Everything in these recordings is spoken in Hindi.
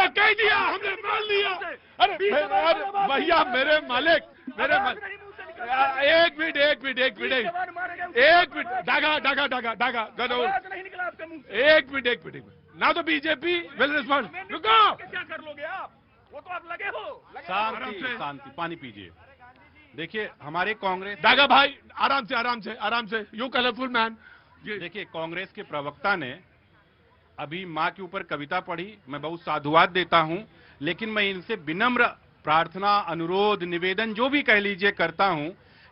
हमने कह दिया, हमने मान लिया। अरे भैया मेरे मालिक, एक मिनट डागा गनौर, एक मिनट ना तो बीजेपी विल रिस्पॉन्ड। रुको, क्या कर लोगे आप? वो तो आप लगे हो। शांति, पानी पीजिए। देखिए हमारे कांग्रेस, डागा भाई आराम से, यू कलरफुल मैन। देखिए कांग्रेस के प्रवक्ता ने अभी मां के ऊपर कविता पढ़ी, मैं बहुत साधुवाद देता हूं, लेकिन मैं इनसे विनम्र प्रार्थना, अनुरोध, निवेदन जो भी कह लीजिए करता हूं,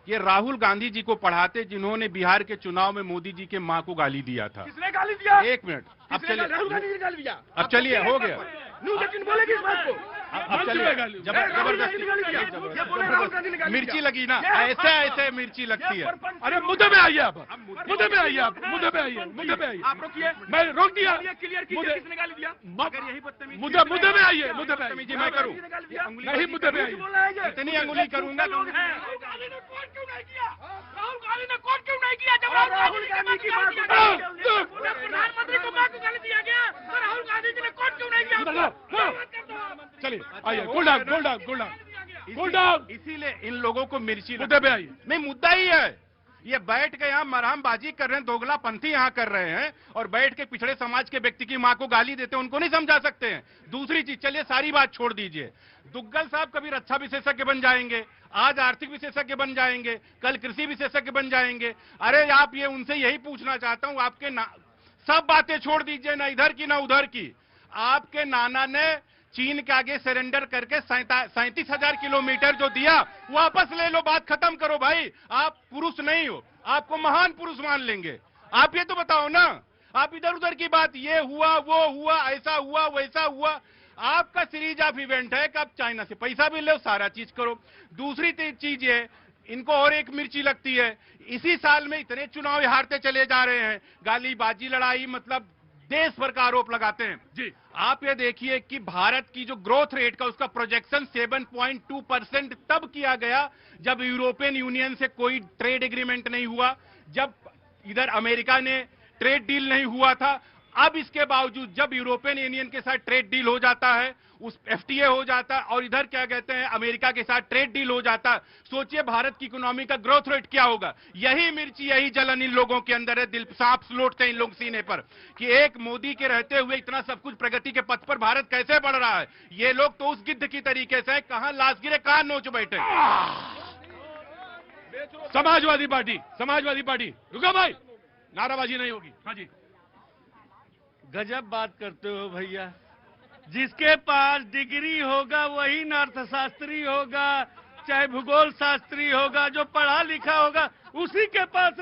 ये राहुल गांधी जी को पढ़ाते जिन्होंने बिहार के चुनाव में मोदी जी के मां को गाली दिया था। किसने गाली दिया? एक मिनट, अब चलिए, राहुल गांधी ने गाली दिया। अब चलिए, हो गया। न्यूज़ बोलेगी इस बात को। अब चलिए, जबरदस्ती मिर्ची लगी ना, ऐसे मिर्ची लगती है। अरे मुद्दे में आइए आप, मुद्दे पे आइए। आप रोकिए, मैं रोक दिया। क्लियर कीजिए किसने गाली दिया। अगर यही मुद्दे में आइए, मैं करूं नहीं, मुद्दे पे आइए। इतनी अंगुली करूंगा। राहुल गांधी ने कोर्ट क्यों नहीं किया? जब राहुल गांधी की प्रधानमंत्री को मां को गाली दिया गया तो राहुल गांधी जी ने कोर्ट क्यों नहीं किया? चलिए आइए, कूल डाउन। इसीलिए इन लोगों को मिर्ची मुद्दे पे आइए। नहीं, मुद्दा ही है, ये बैठ के यहाँ मरहमबाजी कर रहे हैं, दोगलापंथी यहाँ कर रहे हैं, और बैठ के पिछड़े समाज के व्यक्ति की मां को गाली देते हैं, उनको नहीं समझा सकते हैं। दूसरी चीज, चलिए सारी बात छोड़ दीजिए, दुग्गल साहब कभी रक्षा विशेषज्ञ बन जाएंगे, आज आर्थिक विशेषज्ञ बन जाएंगे, कल कृषि विशेषज्ञ बन जाएंगे। अरे आप ये उनसे यही पूछना चाहता हूँ, आपके सब बातें छोड़ दीजिए, ना इधर की ना उधर की। आपके नाना ने चीन के आगे सरेंडर करके 37,000 किलोमीटर जो दिया वापस ले लो, बात खत्म करो भाई। आप पुरुष नहीं हो, आपको महान पुरुष मान लेंगे। आप ये तो बताओ ना, आप इधर उधर की बात, ये हुआ वो हुआ, ऐसा हुआ वैसा हुआ। आपका सीरीज ऑफ इवेंट है कि आप चाइना से पैसा भी लो, सारा चीज करो। दूसरी चीज ये, इनको और एक मिर्ची लगती है, इसी साल में इतने चुनाव हारते चले जा रहे हैं, गाली बाजी लड़ाई, मतलब देश भर का आरोप लगाते हैं। जी, आप ये देखिए कि भारत की जो ग्रोथ रेट का उसका प्रोजेक्शन 7.2% तब किया गया जब यूरोपियन यूनियन से कोई ट्रेड एग्रीमेंट नहीं हुआ, जब इधर अमेरिका ने ट्रेड डील नहीं हुआ था। अब इसके बावजूद जब यूरोपियन यूनियन के साथ ट्रेड डील हो जाता है, उस एफटीए हो जाता है, और इधर क्या कहते हैं अमेरिका के साथ ट्रेड डील हो जाता है, सोचिए भारत की इकोनॉमी का ग्रोथ रेट क्या होगा। यही मिर्ची, यही जलन इन लोगों के अंदर है, दिल सांप लौटते हैं इन लोग सीने पर कि एक मोदी के रहते हुए इतना सब कुछ प्रगति के पथ पर भारत कैसे बढ़ रहा है। ये लोग तो उस गिद्ध की तरीके से कहां लाश गिरे कहां नोच बैठे। समाजवादी पार्टी, रुको भाई, नाराबाजी नहीं होगी। हाँ जी, गजब बात करते हो भैया, जिसके पास डिग्री होगा वही अर्थशास्त्री होगा, चाहे भूगोल शास्त्री होगा, जो पढ़ा लिखा होगा उसी के पास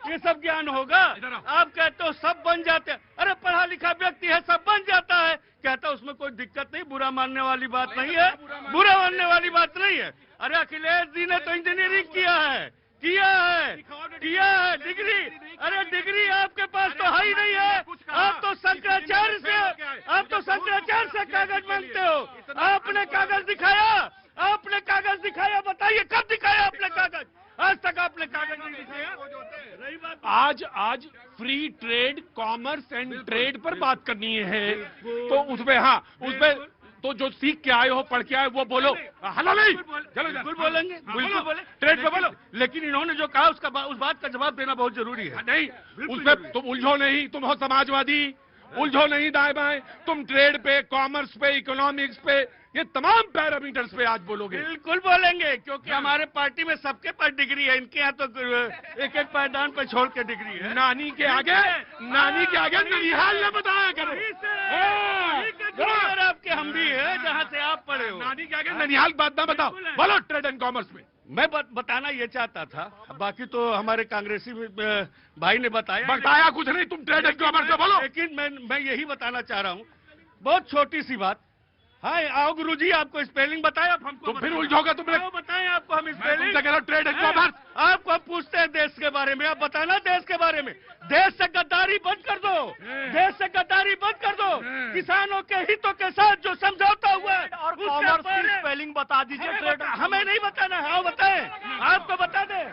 ये सब ज्ञान होगा। आप कहते हो सब बन जाते हैं, अरे पढ़ा लिखा व्यक्ति है सब बन जाता है, कहता है उसमें कोई दिक्कत नहीं, बुरा मानने वाली बात नहीं है, बुरा मानने वाली बात नहीं है। अरे अखिलेश जी ने तो इंजीनियरिंग किया है डिग्री, अरे डिग्री आपके पास तो है ही नहीं है। आप तो शंकराचार्य से कागज मांगते हो। आपने कागज दिखाया, बताइए कब दिखाया आपने कागज? आज तक आपने कागज नहीं दिखाया। रही बात, आज free trade, commerce and trade पर बात करनी है, तो उसमें तो जो सीख के आए हो, पढ़ के आए वो बोलो। हला नहीं, चलो बिल्कुल बोलेंगे, बिल्कुल बोले, ट्रेड पे बोलो। लेकिन इन्होंने जो कहा उस बात का जवाब देना बहुत जरूरी है। नहीं, उसमें तुम उलझो नहीं, तुम हो समाजवादी, उलझो नहीं दाएं बाएं, तुम ट्रेड पे, कॉमर्स पे, इकोनॉमिक्स पे, ये तमाम पैरामीटर्स पे आज बोलोगे। बिल्कुल बोलेंगे, क्योंकि हमारे पार्टी में सबके पास डिग्री है, इनके यहाँ तो एक एक पायदान पे छोड़ के डिग्री है। नानी के आगे ननिहाल ने बताया करो। आपके हम भी है जहाँ से आप पढ़े हो। नानी के आगे ननिहाल बात ना बताओ, बोलो ट्रेड एंड कॉमर्स में। मैं बताना ये चाहता था, बाकी तो हमारे कांग्रेसी भाई ने बताया कुछ नहीं, तुम ट्रेड एंड कॉमर्स में बोलो। लेकिन मैं यही बताना चाह रहा हूँ, बहुत छोटी सी बात। हाँ आओ गुरुजी, आपको स्पेलिंग बताया, हमको तुम फिर उलझोगे, तुमने बताएं आपको हम स्पेलिंग। ट्रेड एंड कॉमर्स आपको हम पूछते हैं देश के बारे में, आप बताना देश के बारे में। देश से गद्दारी बंद कर दो, देश से गद्दारी बंद कर दो। किसानों के हितों के साथ जो समझौता हुआ है और कॉमर्स की स्पेलिंग बता दीजिए। हमें नहीं बताना है, आप बताएं, आपको बता दें।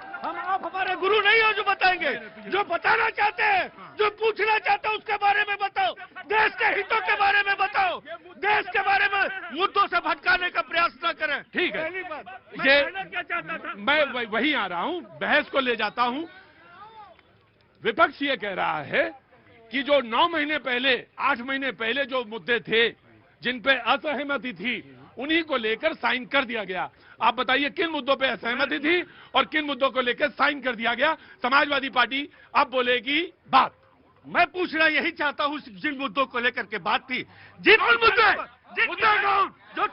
आप हमारे गुरु नहीं हो जो बताएंगे, जो बताना चाहते हैं, जो पूछना चाहते हैं उसके बारे में बताओ, देश के हितों के बारे में बताओ, देश के बारे में मुद्दों से भटकाने का प्रयास न करें। ठीक है, पहली बात ये कहना क्या चाहता था? मैं वही आ रहा हूं, बहस को ले जाता हूं। विपक्ष ये कह रहा है कि जो 9 महीने पहले, 8 महीने पहले जो मुद्दे थे जिन पे असहमति थी, उन्हीं को लेकर साइन कर दिया गया। आप बताइए किन मुद्दों पे असहमति थी और किन मुद्दों को लेकर साइन कर दिया गया? समाजवादी पार्टी अब बोलेगी बात। मैं पूछना यही चाहता हूँ, जिन मुद्दों को लेकर के बात थी, जिन मुद्दे मुद्दे कौन? जो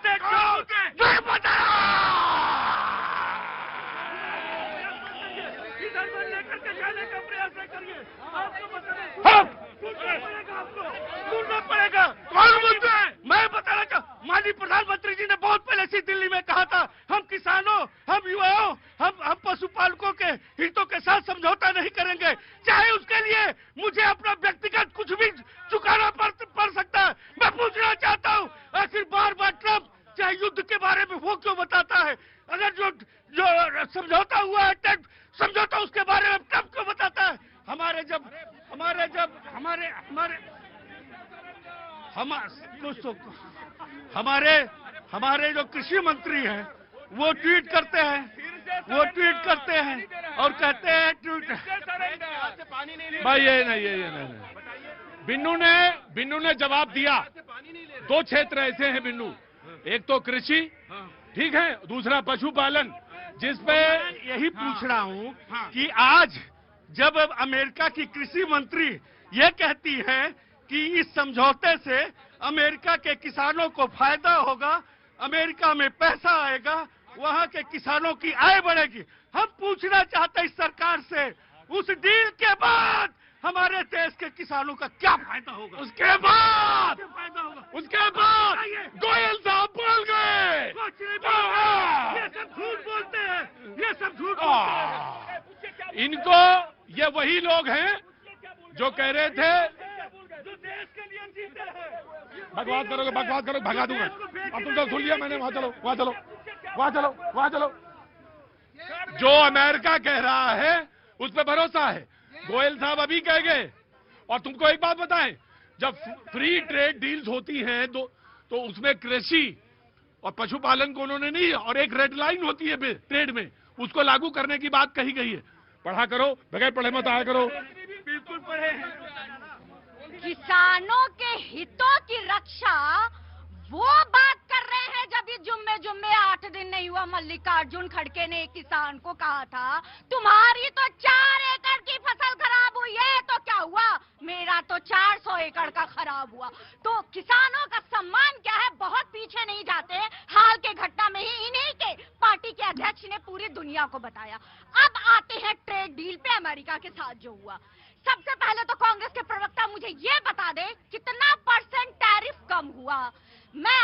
इधर से लेकर के जाने का प्रयास न करिए। आपको बताना हाँ। पड़ेगा, आपको ढूंढना पड़ेगा। कौन मुद्दे? मैं बताना चाहता, माननीय प्रधानमंत्री जी ने बहुत पहले इसी दिल्ली में कहा था, हम किसानों, हम युवाओं, हम पशुपालकों के हितों के साथ समझौता नहीं करेंगे, चाहे उसके लिए मुझे अपना व्यक्तिगत कुछ भी चुकाना पड़ सकता है। मैं पूछना चाहता हूँ, आखिर बार बार ट्रंप चाहे युद्ध के बारे में वो क्यों बताता है? अगर जो समझौता हुआ है, समझौता, उसके बारे में ट्रंप क्यों बताता है? हमारे जो कृषि मंत्री हैं वो ट्वीट करते हैं और कहते हैं भाई ये नहीं। बिन्नू ने जवाब दिया। 2 क्षेत्र ऐसे हैं बिन्नू, एक तो कृषि, ठीक है, दूसरा पशुपालन, जिसपे यही पूछ रहा हूँ कि आज जब अमेरिका की कृषि मंत्री ये कहती है कि इस समझौते से अमेरिका के किसानों को फायदा होगा, अमेरिका में पैसा आएगा, वहाँ के किसानों की आय बढ़ेगी, हम पूछना चाहते हैं इस सरकार से, उस डील के बाद हमारे देश के किसानों का क्या फायदा होगा? उसके बाद फायदा होगा गोयल साहब बोल गए। ये सब झूठ बोलते हैं, इनको, ये वही लोग हैं जो कह रहे थे जो देश के लिए जीते हैं। बकवास करोगे, भगा दूंगा। अब तुम सब सुन लिया मैंने, वहां चलो। जो अमेरिका कह रहा है उस पर भरोसा है। गोयल साहब अभी कह गए। और तुमको एक बात बताएं, जब फ्री ट्रेड डील्स होती हैं तो उसमें कृषि और पशुपालन को उन्होंने नहीं, और एक रेड लाइन होती है ट्रेड में, उसको लागू करने की बात कही गई है। पढ़ा करो, बगैर पढ़े मत आया करो। बिल्कुल पढ़े हैं। किसानों के हितों की रक्षा वो बात कर रहे हैं जब ये जुम्मे 8 दिन नहीं हुआ मल्लिकार्जुन खड़गे ने किसान को कहा था तुम्हारी तो 4 एकड़ की फसल खराब हुई है, तो क्या हुआ, मेरा तो 400 एकड़ का खराब हुआ। तो किसानों का सम्मान क्या है, बहुत पीछे नहीं जाते हैं। हाल के घटना में ही इन्हीं के पार्टी के अध्यक्ष ने पूरी दुनिया को बताया। अब आते हैं ट्रेड डील पे अमेरिका के साथ जो हुआ। सबसे पहले तो कांग्रेस के प्रवक्ता मुझे ये बता दे कितना % टैरिफ कम हुआ। मैं